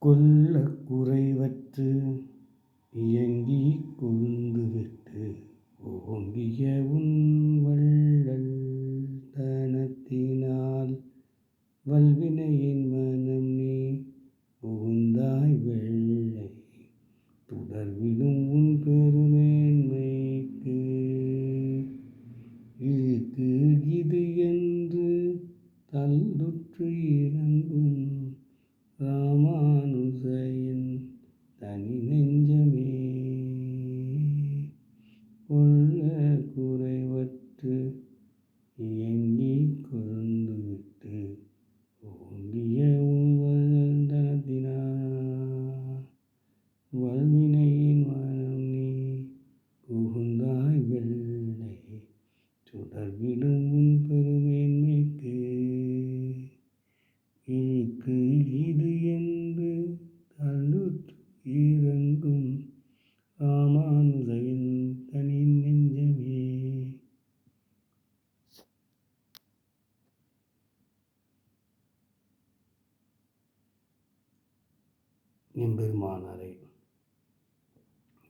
கொள்ளக் குறைவற்று இயங்கிக் கொழுந்துவிட்டு ஓங்கிய உன் வள்ளல் தனத்தினால் வல்வினையின் மனம் நீ புகுந்தாய் வெள்ளை தொடர்விடும் உன் பெருமேன்மைக்கு இழுக்கு இது என்று தள்ளுற்று இறங்கும் ராமானுஜயன் தனி நெஞ்சமே. கொள்ளக் குறைவற்று இயங்கிக் கொழுந்துவிட்டு ஓங்கிய உன் வள்ளல் தனத்தினால் வல்வினையின் மனம் நீ புகுந்தாய் வெள்ளை சுடர்விடும் உன் பெருமேன்மைக்கு இழுக்கு இது என்று தள்ளுற்று இறங்கும் ராமானுஜயன் தனி நெஞ்சமே. எம்பெருமானாரை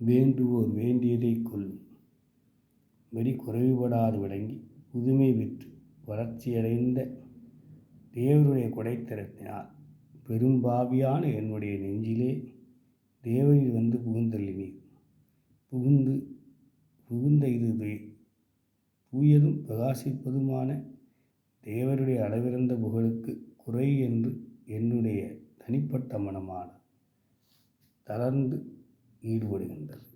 வேண்டுவோர் வேண்டியதைக் கொள்ளும் வெறி குறைவுபடாது விளங்கி புதுமை பெற்று வளர்ச்சியடைந்த தேவருடைய கொடைத்தரத்தினால் பெரும்பாவியான என்னுடைய நெஞ்சிலே தேவரில் வந்து புகுந்தள்ளினீர். புகுந்த இது தூயதும் பிரகாசிப்பதுமான தேவருடைய அளவிறந்த புகழுக்கு குறை என்று என்னுடைய தனிப்பட்ட மனமான தளர்ந்து ஈடுபடுகின்றது.